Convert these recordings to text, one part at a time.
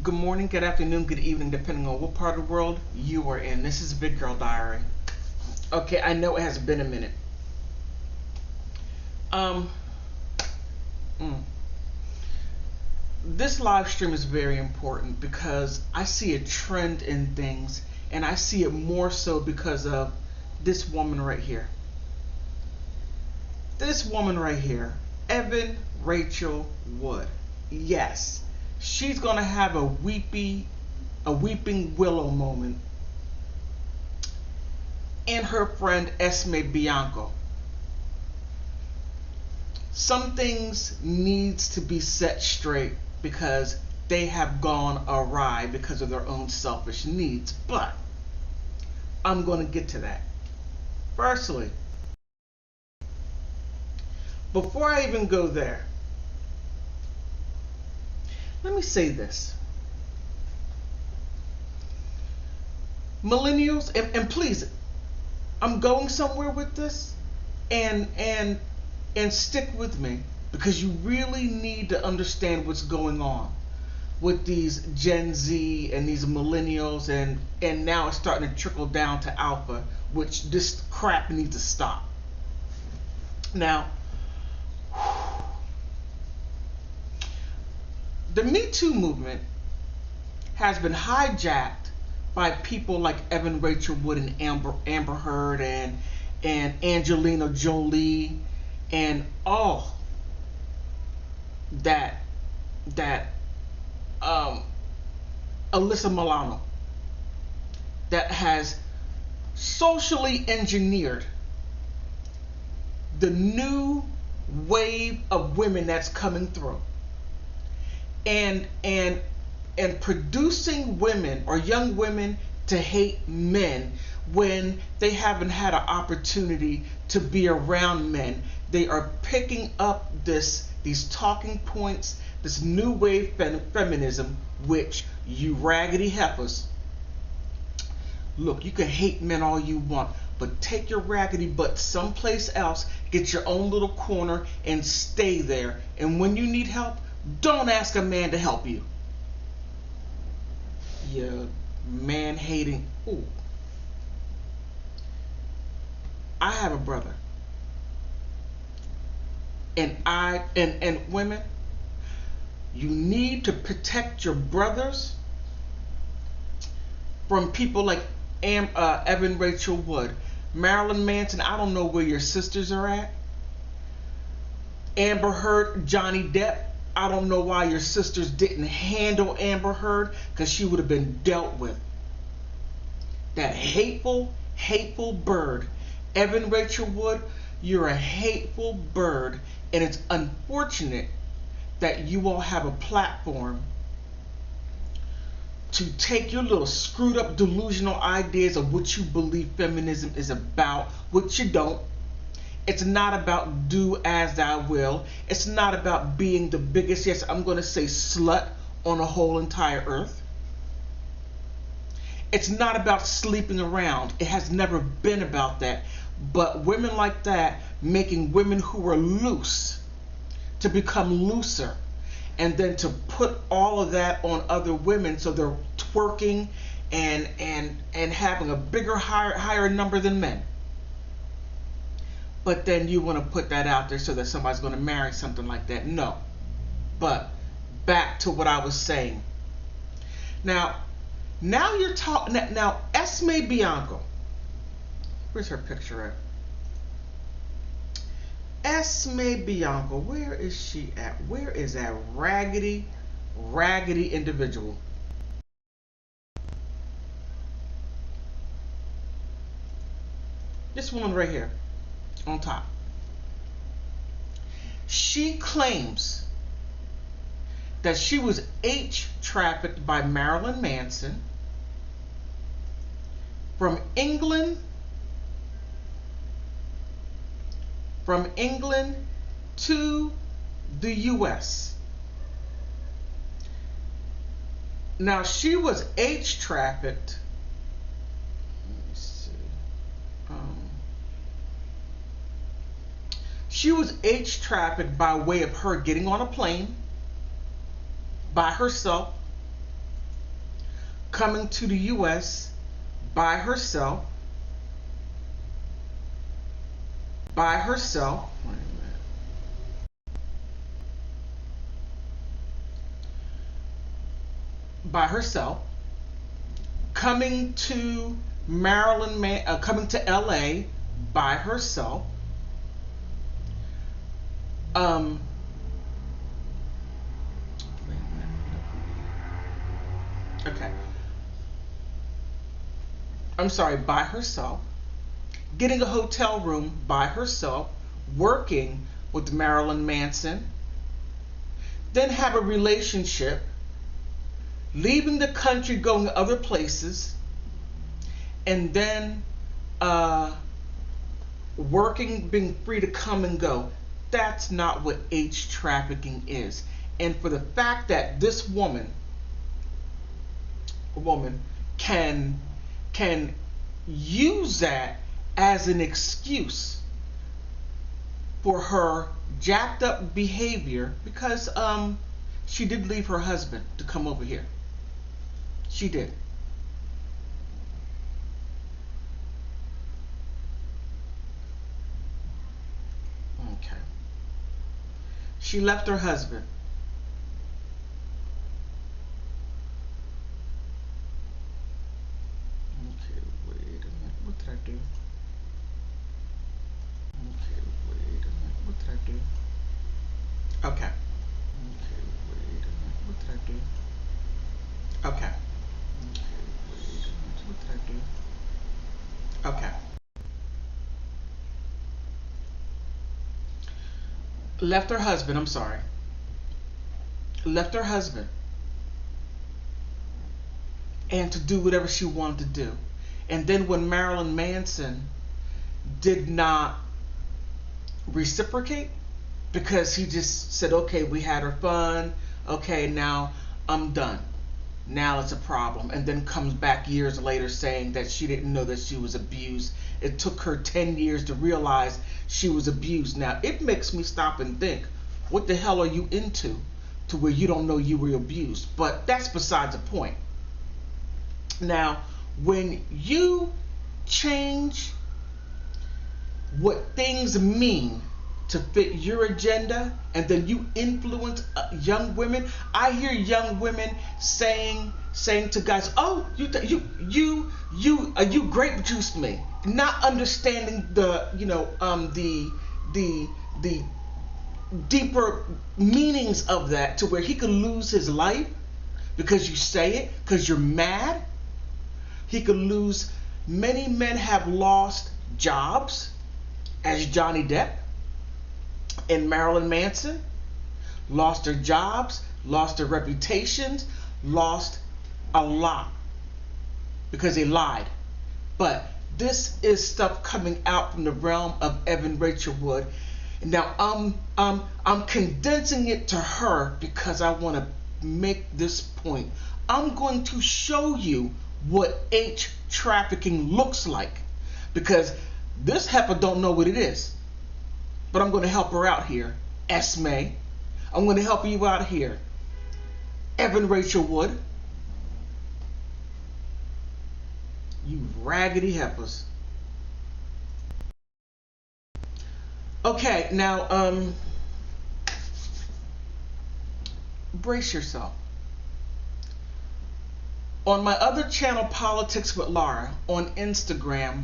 Good morning, good afternoon, good evening, depending on what part of the world you are in. This is Big Girl Diary. Okay, I know it has been a minute. Um, mm, this live stream is very important because I see a trend in things, and I see it more so because of this woman right here. This woman right here, Evan Rachel Wood. Yes, she's gonna have a weeping willow moment, and her friend Esme Bianco. Some things needs to be set straight because they have gone awry because of their own selfish needs. But I'm going to get to that. Firstly, before I even go there, let me say this. Millennials, and please, I'm going somewhere with this, and stick with me because you really need to understand what's going on with these Gen Z and these millennials, and now it's starting to trickle down to alpha, which this crap needs to stop. Now, the Me Too movement has been hijacked by people like Evan Rachel Wood and Amber Heard and Angelina Jolie and all that Alyssa Milano that has socially engineered the new wave of women that's coming through, and producing women or young women to hate men when they haven't had an opportunity to be around men. They are picking up these talking points, this new wave feminism, which you raggedy heifers, look, you can hate men all you want, but take your raggedy butt someplace else, get your own little corner, and stay there. And when you need help, don't ask a man to help you. You man-hating. Ooh. I have a brother. And women, you need to protect your brothers from people like Evan Rachel Wood, Marilyn Manson. I don't know where your sisters are at. Amber Heard, Johnny Depp. I don't know why your sisters didn't handle Amber Heard, because she would have been dealt with. That hateful bird. Evan Rachel Wood, you're a hateful bird, and it's unfortunate that you all have a platform to take your little screwed up delusional ideas of what you believe feminism is about, which you don't. It's not about do as thou will. It's not about being the biggest, yes, I'm going to say slut on a whole entire earth. It's not about sleeping around. It has never been about that. But women like that making women who are loose to become looser, and then to put all of that on other women, so they're twerking and having a bigger, higher number than men. But then you want to put that out there so that somebody's going to marry something like that. No. But back to what I was saying. Now you're talking. Now Esme Bianco. Where's her picture at? Esme Bianco. Where is she at? Where is that raggedy individual? This woman right here on top. She claims that she was trafficked by Marilyn Manson from England to the US. Now she was trafficked. Let me see. She was trafficked by way of her getting on a plane by herself coming to the U.S. by herself. Wait a minute. By herself, coming to coming to LA by herself. Okay. I'm sorry, by herself, getting a hotel room by herself, working with Marilyn Manson, then have a relationship, leaving the country, going other places, and then working, being free to come and go. That's not what H trafficking is. And for the fact that this woman can use that as an excuse for her jacked up behavior, because she did leave her husband to come over here. She did. Okay. She left her husband. Okay, wait a minute. What did I do? Okay, wait a minute. What did I do? Okay. Okay, wait a minute. What did I do? Okay. Okay, wait a minute. What did I do? Okay. Left her husband, I'm sorry. Left her husband. And to do whatever she wanted to do. And then when Marilyn Manson did not reciprocate, because he just said, okay, we had our fun, okay, now I'm done. Now it's a problem. And then comes back years later saying that she didn't know that she was abused. It took her 10 years to realize she was abused. Now, it makes me stop and think, what the hell are you into to where you don't know you were abused? But that's besides the point. Now, when you change what things mean to fit your agenda, and then you influence young women. I hear young women saying to guys, "Oh, you grape juiced me," not understanding the the deeper meanings of that, to where he could lose his life because you say it, because you're mad. He could lose. Many men have lost jobs, as Johnny Depp and Marilyn Manson, lost their jobs, lost their reputations, lost a lot because they lied. But this is stuff coming out from the realm of Evan Rachel Wood. Now I'm condensing it to her because I want to make this point. I'm going to show you what H trafficking looks like, because this heifer don't know what it is. But I'm going to help her out here, Esme. I'm going to help you out here, Evan Rachel Wood. You raggedy heifers. Okay, now brace yourself. On my other channel, Politics with Laura, on Instagram,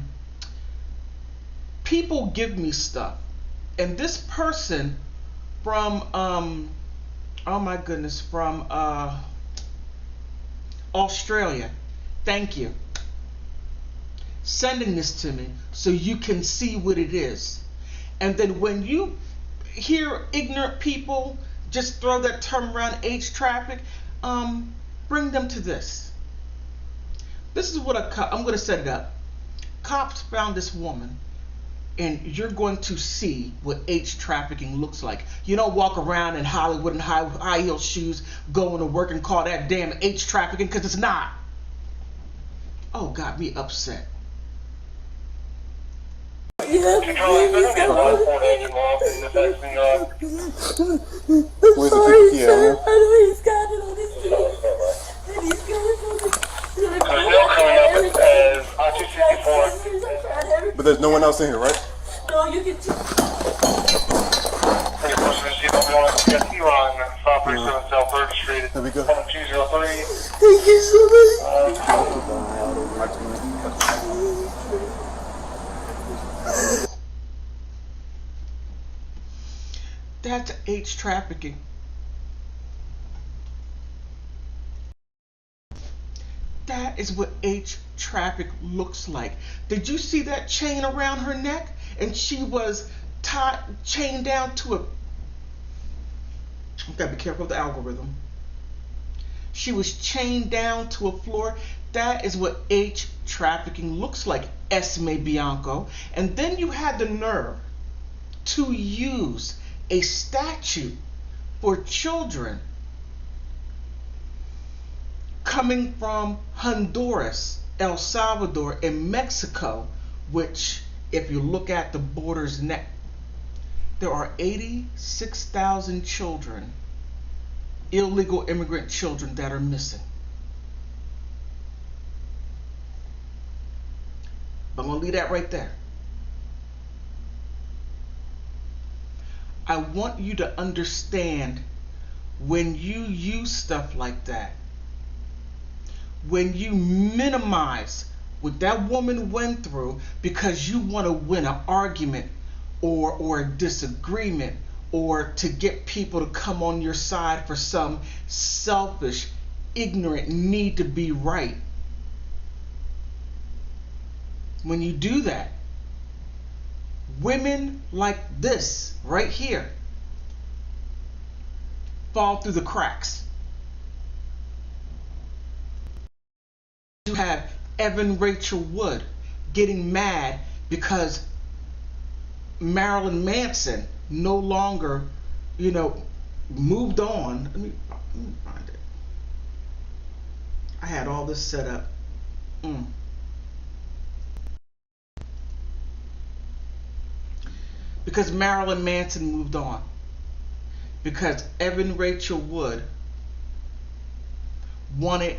people give me stuff. And this person from, oh my goodness, from Australia, thank you, sending this to me so you can see what it is. And then when you hear ignorant people just throw that term around, H traffic, bring them to this. This is what I'm going to set it up. Cops found this woman, and you're going to see what H trafficking looks like. You don't walk around in Hollywood in high heel shoes going to work and call that damn H trafficking, because it's not. Oh, got me upset. Where's the key? I know he's got it on his feet. And he's going on it. But there's no one else in here, right? No, you can. There we go. Thank you so much. That's H trafficking. That is what H traffic looks like. Did you see that chain around her neck? And she was tied, chained down to a. You gotta be careful of the algorithm. She was chained down to a floor. That is what H trafficking looks like, Esme Bianco. And then you had the nerve to use a statute for children coming from Honduras, El Salvador, and Mexico, which, if you look at the borders, there are 86,000 children, illegal immigrant children, that are missing. But I'm going to leave that right there. I want you to understand, when you use stuff like that, when you minimize what that woman went through because you want to win an argument or a disagreement, or to get people to come on your side for some selfish, ignorant need to be right. When you do that, women like this right here fall through the cracks. You have Evan Rachel Wood getting mad because Marilyn Manson no longer, moved on. Let me find it. I had all this set up. Because Marilyn Manson moved on. Because Evan Rachel Wood wanted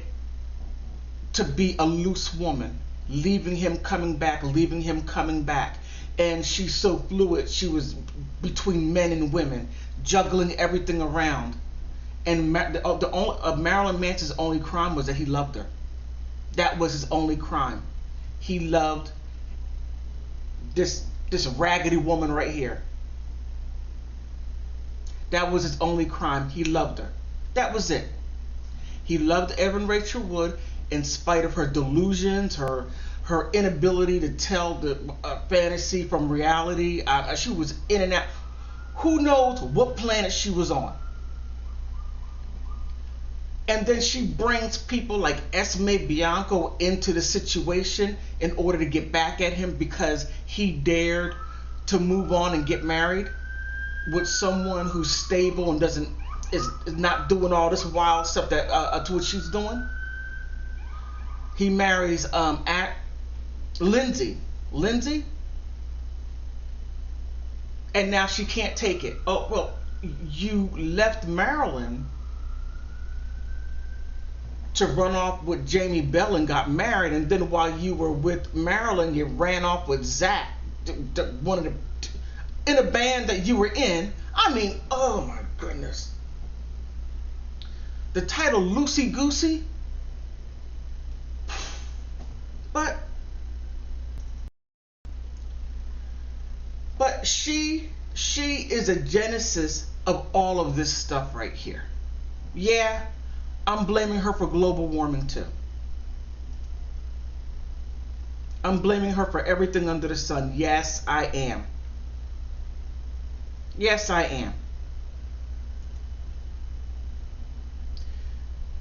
to be a loose woman, leaving him, coming back, leaving him, coming back. And she's so fluid, she was between men and women, juggling everything around. And Marilyn Manson's only crime was that he loved her. That was his only crime. He loved this raggedy woman right here. That was his only crime. He loved her. That was it. He loved Evan Rachel Wood in spite of her delusions, her inability to tell the fantasy from reality. She was in and out. Who knows what planet she was on? And then she brings people like Esme Bianco into the situation in order to get back at him because he dared to move on and get married with someone who's stable and is not doing all this wild stuff that to what she's doing. He marries Lindsay, and now she can't take it. Oh well, you left Marilyn to run off with Jamie Bell and got married, and then while you were with Marilyn, you ran off with Zach, one of the in a band that you were in. I mean, oh my goodness. The title Loosey Goosey. But she is a genesis of all of this stuff right here. Yeah, I'm blaming her for global warming too. I'm blaming her for everything under the sun. Yes, I am. Yes, I am.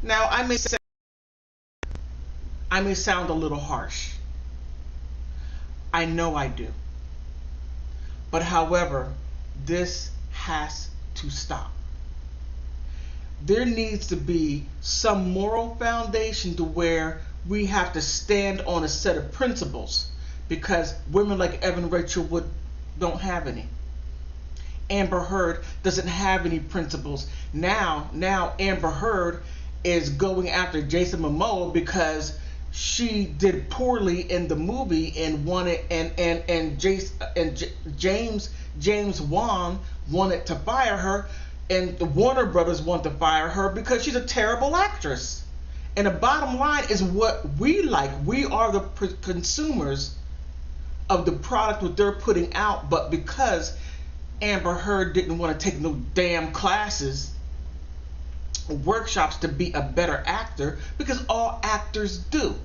Now, I may sound a little harsh. I know I do. But however, this has to stop. There needs to be some moral foundation to where we have to stand on a set of principles, because women like Evan Rachel Wood don't have any. Amber Heard doesn't have any principles. Now Amber Heard is going after Jason Momoa because she did poorly in the movie and wanted James Wan wanted to fire her, and the Warner Brothers wanted to fire her because she's a terrible actress. And the bottom line is what we like. We are the consumers of the product that they're putting out, but because Amber Heard didn't want to take no damn classes, workshops to be a better actor, because all actors do.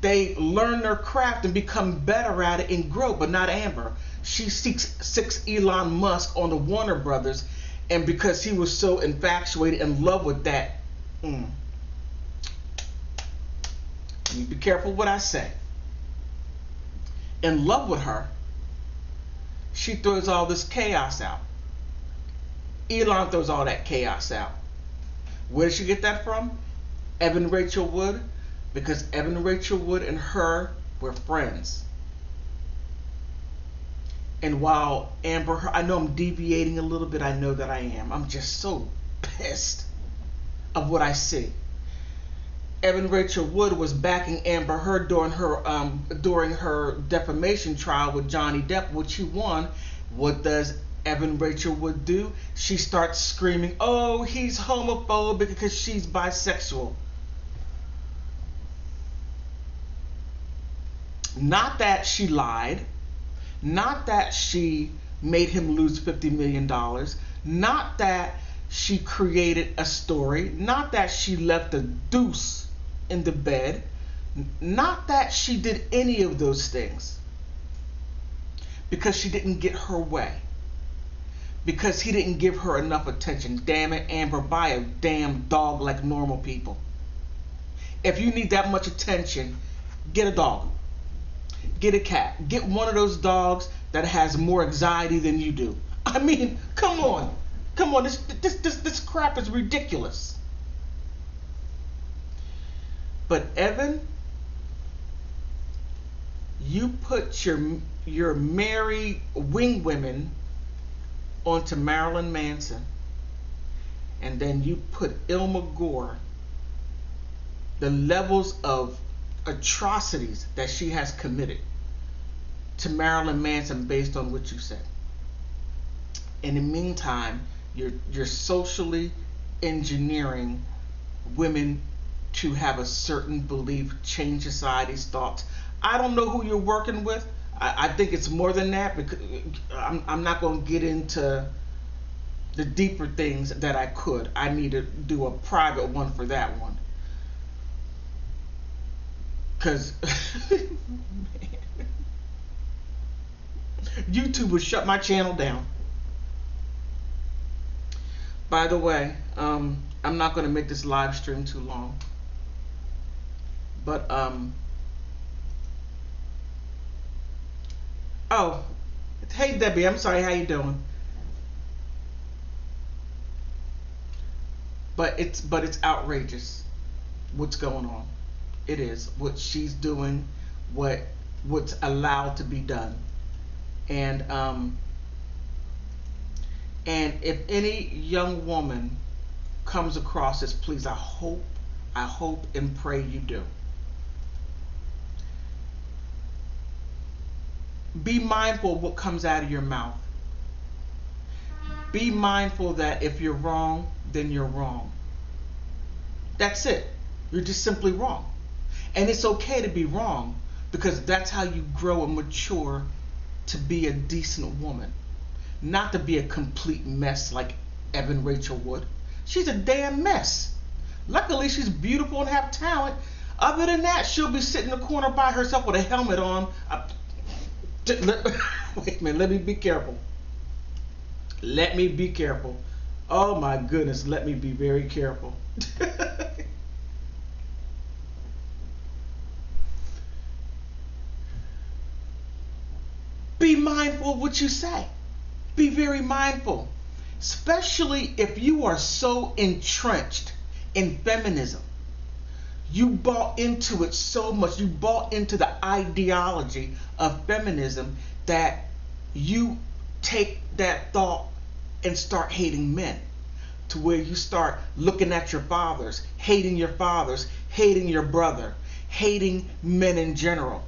They learn their craft and become better at it and grow, but not Amber. She seeks Elon Musk on the Warner Brothers, and because he was so infatuated in love with that, let me be careful what I say. In love with her, she throws all this chaos out. Elon throws all that chaos out. Where did she get that from? Evan Rachel Wood, because Evan Rachel Wood and her were friends. And while Amber Heard, I know I'm deviating a little bit, I know that I am. I'm just so pissed of what I see. Evan Rachel Wood was backing Amber Heard during her defamation trial with Johnny Depp, which he won. What does Evan Rachel Wood do? She starts screaming, "Oh, he's homophobic," because she's bisexual. Not that she lied, not that she made him lose $50 million, not that she created a story, not that she left a deuce in the bed, not that she did any of those things, because she didn't get her way, because he didn't give her enough attention. Damn it, Amber, buy a damn dog like normal people. If you need that much attention, get a dog, get a cat, get one of those dogs that has more anxiety than you do. I mean, come on, this crap is ridiculous. But Evan, you put your merry wing women onto Marilyn Manson, and then you put Ilma Gore, the levels of atrocities that she has committed to Marilyn Manson based on what you said. In the meantime, you're socially engineering women to have a certain belief, change society's thoughts. I don't know who you're working with. I think it's more than that, because I'm not going to get into the deeper things that I could. I need to do a private one for that one. Because YouTube would shut my channel down. By the way, I'm not going to make this live stream too long. But, oh, hey Debbie, I'm sorry, how you doing? But it's outrageous what's going on. It is what she's doing, what's allowed to be done. And if any young woman comes across this, please, I hope and pray you do. Be mindful of what comes out of your mouth. Be mindful that if you're wrong, then you're wrong. That's it. You're just simply wrong. And it's okay to be wrong, because that's how you grow and mature to be a decent woman. Not to be a complete mess like Evan Rachel Wood. She's a damn mess. Luckily, she's beautiful and have talent. Other than that, she'll be sitting in the corner by herself with a helmet on. Wait a minute, let me be careful. Let me be careful. Oh my goodness, let me be very careful. Be mindful of what you say. Be very mindful. Especially if you are so entrenched in feminism. You bought into it so much. You bought into the ideology of feminism that you take that thought and start hating men, to where you start looking at your fathers, hating your brother, hating men in general,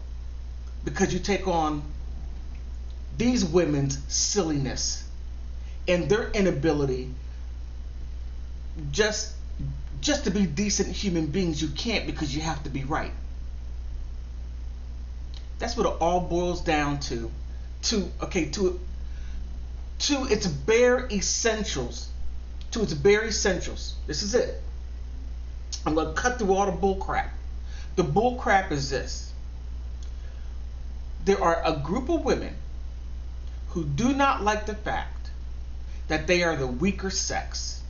because you take on these women's silliness and their inability just to be decent human beings. You can't, because you have to be right. That's what it all boils down to its bare essentials. To its bare essentials. This is it. I'm going to cut through all the bull crap. The bull crap is this. There are a group of women who do not like the fact that they are the weaker sex.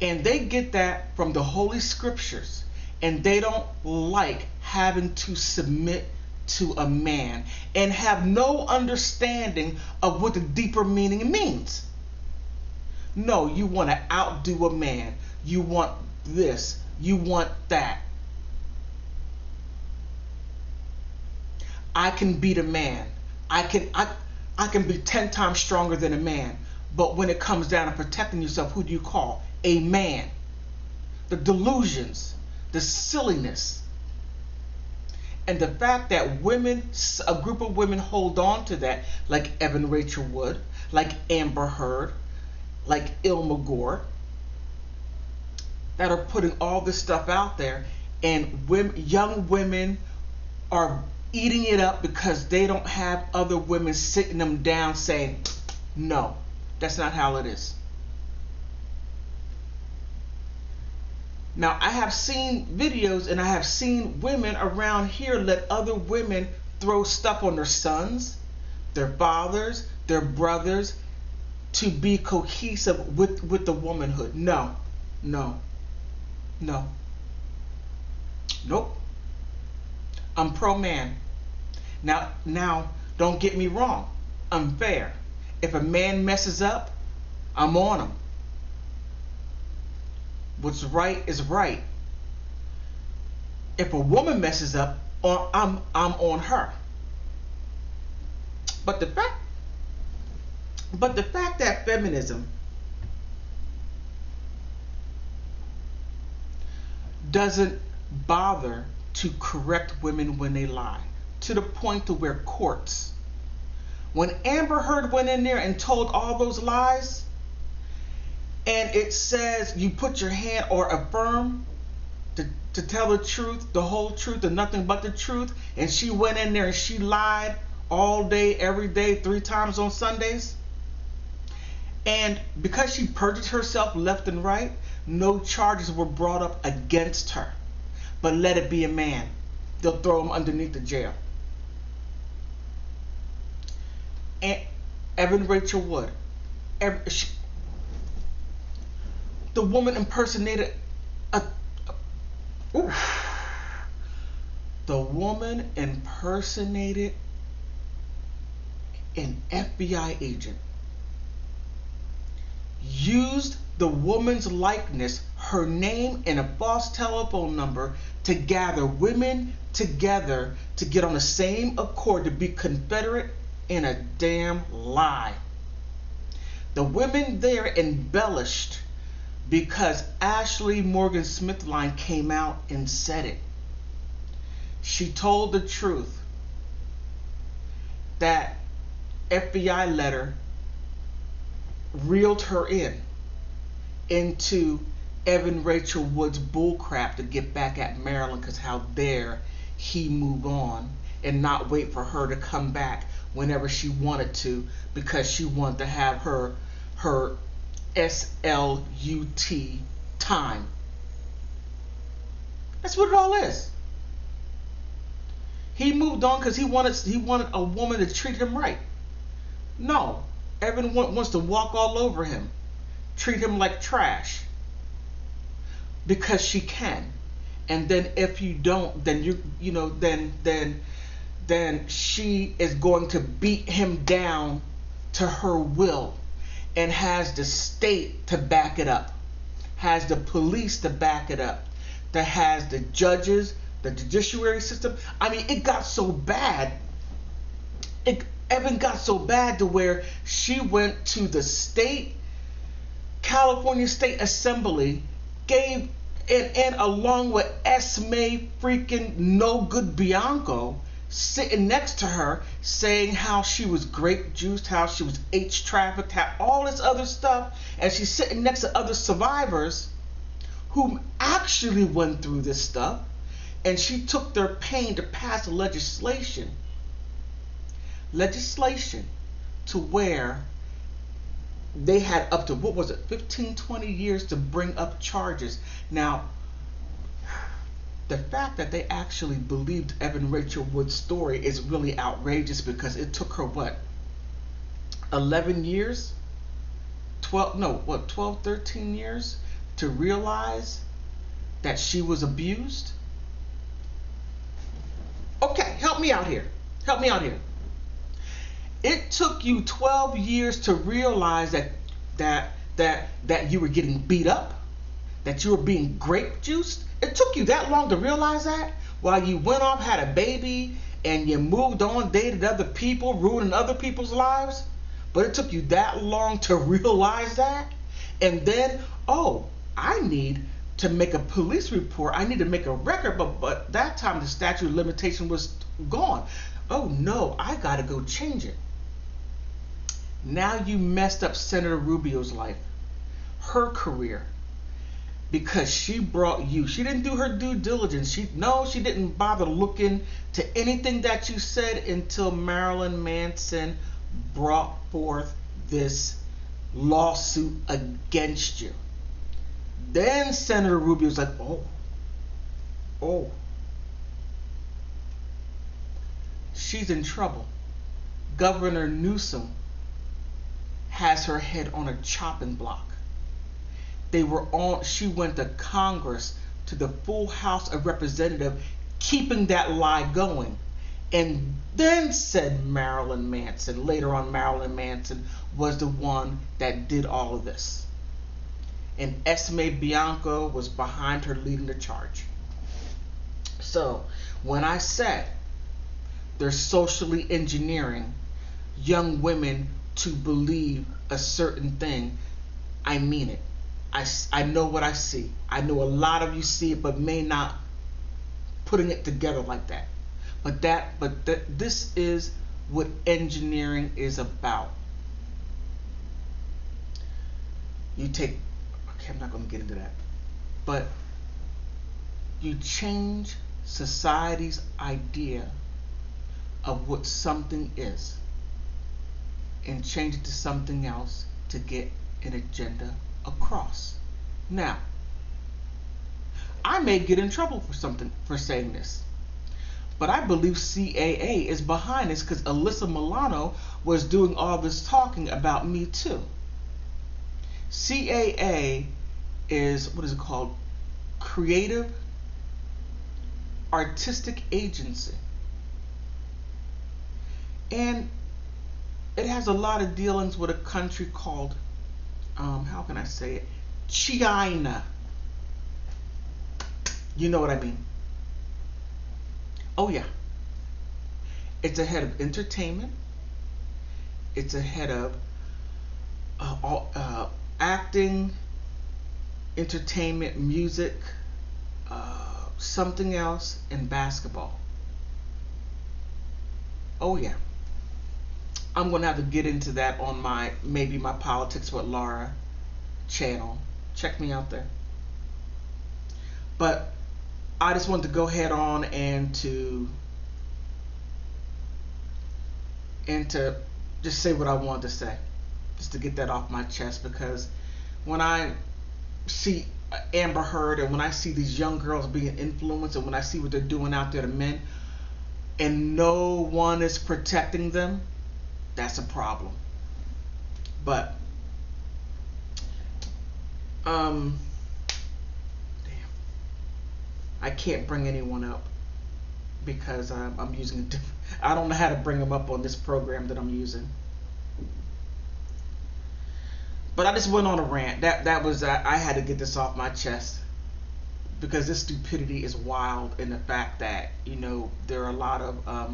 And they get that from the Holy Scriptures. And they don't like having to submit to a man and have no understanding of what the deeper meaning means. No, you want to outdo a man. You want this. You want that. I can beat a man. I can be 10 times stronger than a man. But when it comes down to protecting yourself, who do you call? A man. The delusions, the silliness, and the fact that women, a group of women, hold on to that, like Evan Rachel Wood, like Amber Heard, like Ilma Gore, that are putting all this stuff out there, and young women are eating it up because they don't have other women sitting them down saying, no, that's not how it is. Now, I have seen videos and I have seen women around here let other women throw stuff on their sons, their fathers, their brothers, to be cohesive with the womanhood. No, no, no. Nope. I'm pro-man. Now, don't get me wrong. I'm fair. If a man messes up, I'm on him. What's right is right. If a woman messes up, I'm on her. But the fact that feminism doesn't bother to correct women when they lie, to the point to where courts, when Amber Heard went in there and told all those lies, and it says you put your hand or affirm to tell the truth, the whole truth, and nothing but the truth, and she went in there and she lied all day, every day, 3 times on Sundays, and because she perjured herself left and right, no charges were brought up against her. But let it be a man, they'll throw him underneath the jail. And Evan Rachel Wood, the woman impersonated the woman impersonated an FBI agent, used the woman's likeness, her name, and a false telephone number to gather women together to get on the same accord to be confederate in a damn lie. The women there embellished because Ashley Morgan Smithline came out and said it. She told the truth. That FBI letter reeled her into Evan Rachel Wood's bullcrap to get back at Maryland, because how dare he move on and not wait for her to come back whenever she wanted to, because she wanted to have her SLUT time. That's what it all is. He moved on because he wanted a woman to treat him right. No, Evan wants to walk all over him, treat him like trash, because she can. And then if you don't, then then she is going to beat him down to her will, and has the state to back it up, has the police to back it up, that has the judges, the judiciary system. I mean, it got so bad. Evan got so bad to where she went to the California State Assembly, gave And along with Esme freaking no good Bianco sitting next to her saying how she was grape juiced, how she was H trafficked, how all this other stuff, and she's sitting next to other survivors who actually went through this stuff, and she took their pain to pass legislation to where they had up to, 15, 20 years to bring up charges. Now, the fact that they actually believed Evan Rachel Wood's story is really outrageous, because it took her 11 years? 12, 13 years to realize that she was abused? Okay, help me out here. It took you 12 years to realize that you were getting beat up, that you were being grape juiced. It took you that long to realize that, while you went off, had a baby, and you moved on, dated other people, ruining other people's lives. But it took you that long to realize that. And then, oh, I need to make a police report. I need to make a record. But that time the statute of limitation was gone. Oh no, I gotta go change it. Now you messed up Senator Rubio's life, her career, because she brought you. She didn't do her due diligence. She didn't bother looking to anything that you said until Marilyn Manson brought forth this lawsuit against you. Then Senator Rubio's like, oh, she's in trouble. Governor Newsom has her head on a chopping block. She went to Congress, to the full House of Representatives, keeping that lie going. And then said Marilyn Manson, later on Marilyn Manson was the one that did all of this. And Esme Bianco was behind her leading the charge. So when I said they're socially engineering young women to believe a certain thing, I mean it. I know what I see. I know a lot of you see it, but may not putting it together like that. But this is what engineering is about. You take, okay, I'm not going to get into that, but you change society's idea of what something is and change it to something else to get an agenda across. Now, I may get in trouble for saying this, but I believe CAA is behind this, because Alyssa Milano was doing all this talking about Me Too. CAA is, what is it called? Creative Artistic Agency. And it has a lot of dealings with a country called, how can I say it? China. You know what I mean? Oh yeah. It's a head of entertainment. It's a head of acting, entertainment, music, something else, and basketball. Oh yeah. I'm going to have to get into that on maybe my Politics with Laura channel. Check me out there. But I just wanted to go head on and to just say what I wanted to say, just to get that off my chest, because when I see Amber Heard and when I see these young girls being influenced and when I see what they're doing out there to men and no one is protecting them, that's a problem. But damn, I can't bring anyone up because I'm using a different, I don't know how to bring them up on this program that I'm using. But I just went on a rant. That was I had to get this off my chest, because this stupidity is wild, in the fact that, you know, there are a lot of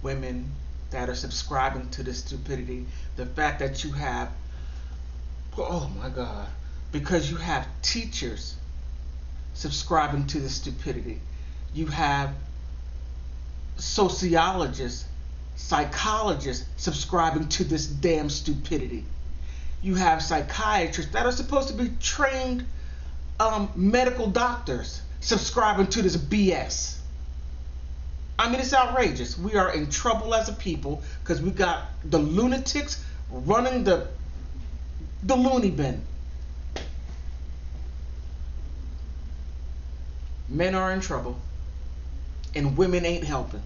women that are subscribing to this stupidity. The fact that you have, oh my God, because you have teachers subscribing to this stupidity. You have sociologists, psychologists subscribing to this damn stupidity. You have psychiatrists that are supposed to be trained medical doctors subscribing to this BS. I mean, it's outrageous. We are in trouble as a people because we got the lunatics running the loony bin. Men are in trouble and women ain't helping.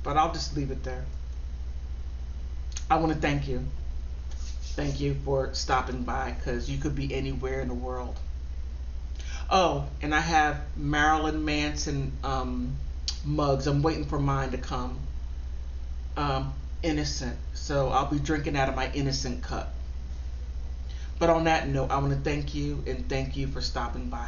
But I'll just leave it there. I want to thank you. Thank you for stopping by, because you could be anywhere in the world. Oh, and I have Marilyn Manson mugs. I'm waiting for mine to come. Innocent. So I'll be drinking out of my innocent cup. But on that note, I want to thank you and thank you for stopping by.